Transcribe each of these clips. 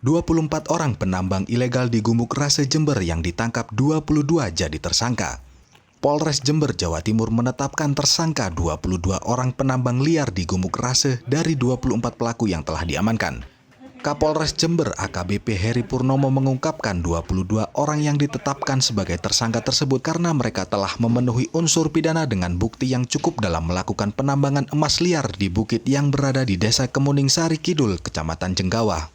24 orang penambang ilegal di Gumuk Rase Jember yang ditangkap 22 jadi tersangka. Polres Jember, Jawa Timur menetapkan tersangka 22 orang penambang liar di Gumuk Rase dari 24 pelaku yang telah diamankan. Kapolres Jember AKBP Heri Purnomo mengungkapkan 22 orang yang ditetapkan sebagai tersangka tersebut karena mereka telah memenuhi unsur pidana dengan bukti yang cukup dalam melakukan penambangan emas liar di bukit yang berada di Desa Kemuning Sari Kidul, Kecamatan Jenggawa.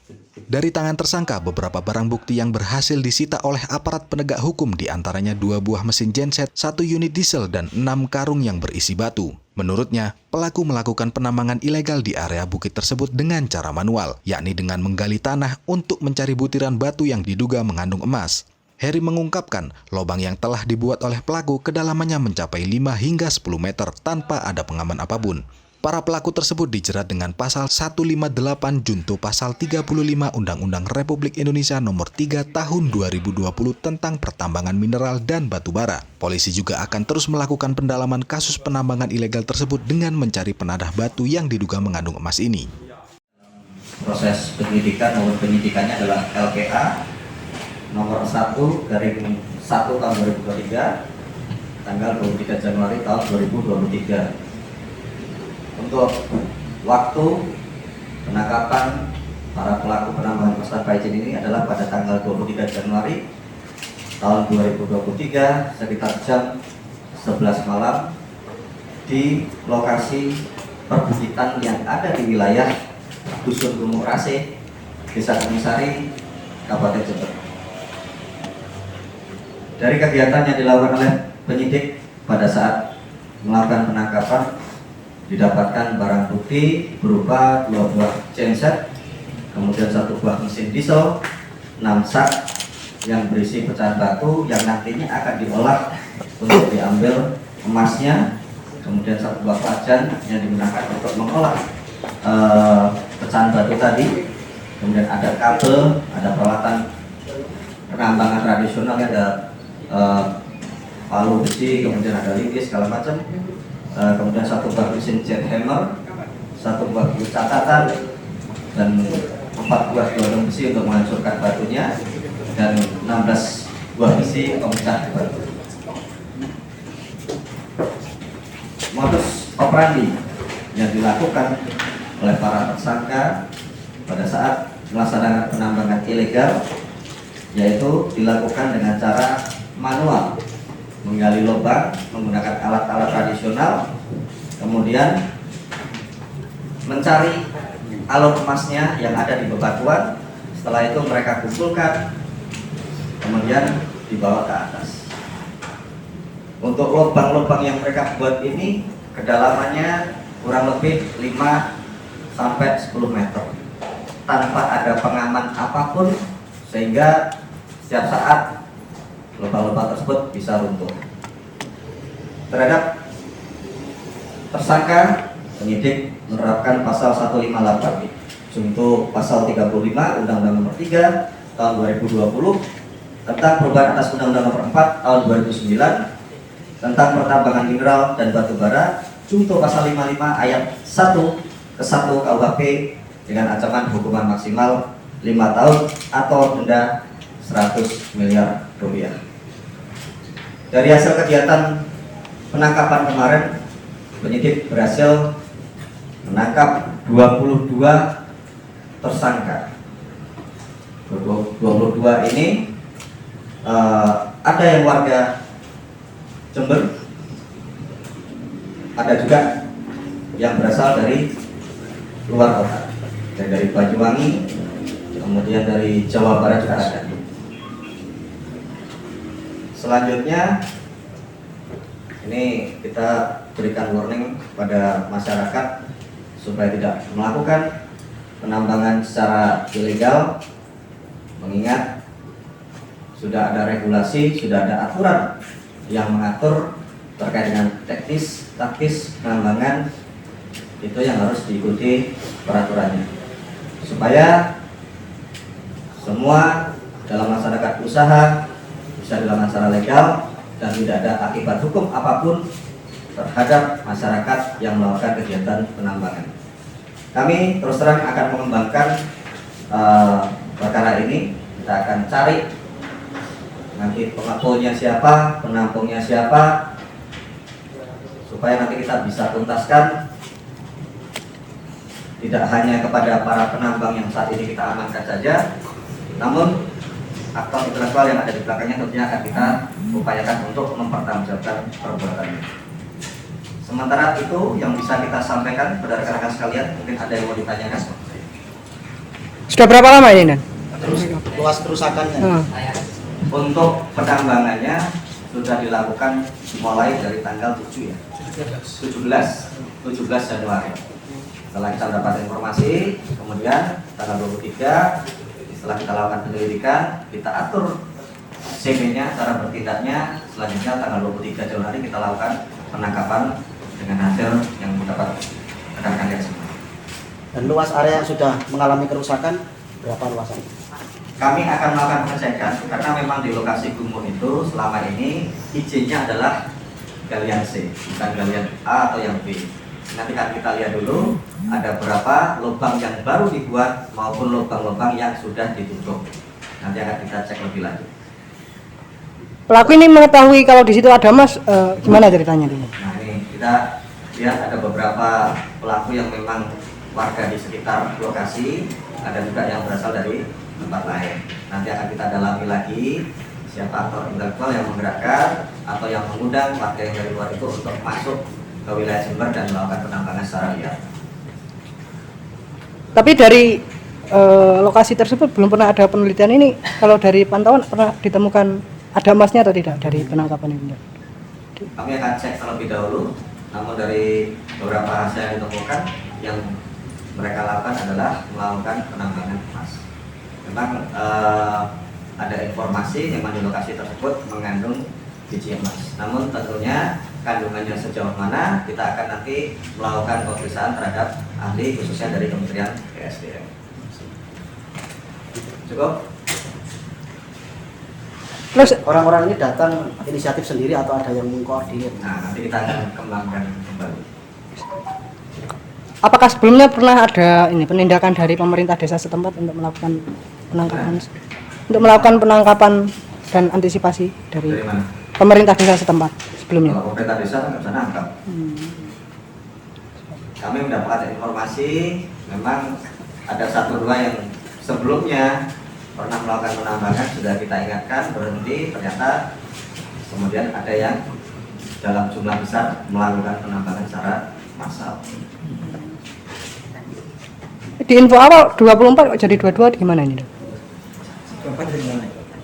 Dari tangan tersangka, beberapa barang bukti yang berhasil disita oleh aparat penegak hukum diantaranya 2 buah mesin genset, 1 unit diesel, dan 6 karung yang berisi batu. Menurutnya, pelaku melakukan penambangan ilegal di area bukit tersebut dengan cara manual, yakni dengan menggali tanah untuk mencari butiran batu yang diduga mengandung emas. Heri mengungkapkan, lubang yang telah dibuat oleh pelaku kedalamannya mencapai 5 hingga 10 meter tanpa ada pengaman apapun. Para pelaku tersebut dijerat dengan pasal 158 junto pasal 35 Undang-Undang Republik Indonesia Nomor 3 Tahun 2020 tentang pertambangan mineral dan batu bara. Polisi juga akan terus melakukan pendalaman kasus penambangan ilegal tersebut dengan mencari penadah batu yang diduga mengandung emas ini. Proses penyidikannya adalah LPA nomor 1/1 tahun 2023 tanggal 23 Januari tahun 2023. Untuk waktu penangkapan para pelaku penambangan emas tanpa izin ini adalah pada tanggal 23 Januari tahun 2023 sekitar jam 11 malam di lokasi perbukitan yang ada di wilayah Dusun Gumuk Rase, Desa Kemuning Sari, Kabupaten Jember. Dari kegiatan yang dilakukan oleh penyidik pada saat melakukan penangkapan, didapatkan barang bukti berupa 2 buah genset, kemudian 1 buah mesin diesel, 6 sak yang berisi pecahan batu yang nantinya akan diolah untuk diambil emasnya, kemudian 1 buah wajan yang digunakan untuk mengolah pecahan batu tadi, kemudian ada kabel, ada peralatan penambangan tradisional, ada palu besi, kemudian ada linggis segala macam. Kemudian 1 buah mesin jet hammer, 1 buah catatan, dan 4 buah gelondong besi untuk menghancurkan batunya, dan 16 buah besi pemecah batu. Modus operandi yang dilakukan oleh para tersangka pada saat melaksanakan penambangan ilegal yaitu dilakukan dengan cara manual, menggali lubang menggunakan alat-alat tradisional, kemudian mencari alur emasnya yang ada di bebatuan. Setelah itu mereka kumpulkan, kemudian dibawa ke atas. Untuk lubang-lubang yang mereka buat ini kedalamannya kurang lebih 5-10 meter tanpa ada pengaman apapun, sehingga setiap saat lubang-lubang tersebut bisa runtuh. Terhadap tersangka, penyidik menerapkan pasal 158 junto pasal 35 Undang-Undang Nomor 3 Tahun 2020 tentang perubahan atas Undang-Undang Nomor 4 Tahun 2009 tentang pertambangan mineral dan batu bara, junto pasal 55 ayat 1 ke 1 KUHP dengan ancaman hukuman maksimal 5 tahun atau denda 100 miliar rupiah. Dari hasil kegiatan penangkapan kemarin, penyidik berhasil menangkap 22 tersangka. 22 ini ada yang warga Jember, ada juga yang berasal dari luar kota, dari Banyuwangi, kemudian dari Jawa Barat juga ada. Selanjutnya, ini kita berikan warning pada masyarakat supaya tidak melakukan penambangan secara ilegal, mengingat sudah ada regulasi, sudah ada aturan yang mengatur terkait dengan teknis, taktis penambangan, itu yang harus diikuti peraturannya, supaya semua dalam melaksanakan usaha bisa dilakukan secara legal dan tidak ada akibat hukum apapun terhadap masyarakat yang melakukan kegiatan penambangan. Kami terus terang akan mengembangkan perkara ini. Kita akan cari nanti pengakulnya siapa, penampungnya siapa, supaya nanti kita bisa tuntaskan tidak hanya kepada para penambang yang saat ini kita amankan saja, namun aktor intelektual yang ada di belakangnya tentunya akan kita upayakan untuk mempertanggungjawabkan perbuatannya. Sementara itu yang bisa kita sampaikan kepada rekan-rekan sekalian, mungkin ada yang mau ditanyakan. Sudah berapa lama ini, Dan? Luas kerusakannya. Untuk penambangannya sudah dilakukan mulai dari tanggal 7 ya, 17 Januari. Setelah kita mendapat informasi, kemudian tanggal 23 setelah kita lakukan penyelidikan, kita atur CP-nya, cara bertindaknya. Selanjutnya tanggal 23 Januari kita lakukan penangkapan dengan hasil yang mendapat rekan-rekan yang semua. Dan luas area yang sudah mengalami kerusakan berapa luasan? Kami akan melakukan pengecekan karena memang di lokasi gumuk itu selama ini izinnya adalah galian C, bukan galian A atau yang B. Nanti kan kita lihat dulu ada berapa lubang yang baru dibuat maupun lubang-lubang yang sudah ditutup. Nanti akan kita cek lebih lanjut. Pelaku ini mengetahui kalau di situ ada emas, gimana ceritanya dia? Nah ini kita lihat ada beberapa pelaku yang memang warga di sekitar lokasi, ada juga yang berasal dari tempat lain. Nanti akan kita dalami lagi siapa aktor intelektual yang menggerakkan atau yang mengundang warga yang dari luar itu untuk masuk ke wilayah Jember dan melakukan penambangan secara liar. Tapi dari lokasi tersebut belum pernah ada penelitian ini. Kalau dari pantauan pernah ditemukan ada emasnya atau tidak dari penangkapan ini? Kami akan cek terlebih dahulu, namun dari beberapa hasil yang ditemukan yang mereka lakukan adalah melakukan penambangan emas. Memang ada informasi memang di lokasi tersebut mengandung biji emas. Namun tentunya kandungannya sejauh mana kita akan nanti melakukan pemeriksaan terhadap ahli khususnya dari Kementerian ESDM. Cukup? Terus Orang-orang ini datang inisiatif sendiri atau ada yang mengkoordinir? Nah nanti kita akan kembangkan kembali. apakah sebelumnya pernah ada ini penindakan dari pemerintah desa setempat untuk melakukan penangkapan dan antisipasi dari Dari mana? pemerintah desa setempat sebelumnya? Kalau pemerintah desa nggak bisa nangkap. Kami mendapatkan informasi memang ada 1-2 yang sebelumnya pernah melakukan penambangan, sudah kita ingatkan berhenti, ternyata kemudian ada yang dalam jumlah besar melakukan penambangan secara massal. Di info awal 24 kok jadi 22 gimana ini?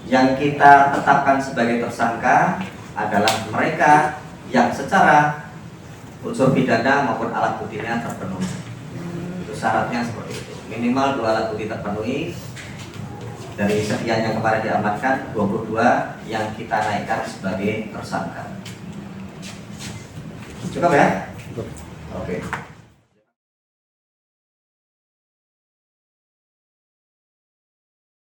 Yang kita tetapkan sebagai tersangka adalah mereka yang secara unsur pidana maupun alat buktinya terpenuhi. Itu syaratnya seperti itu. Minimal 2 alat bukti terpenuhi. Dari sekian yang kemarin diamankan, 22 yang kita naikkan sebagai tersangka. Cukup ya? Oke.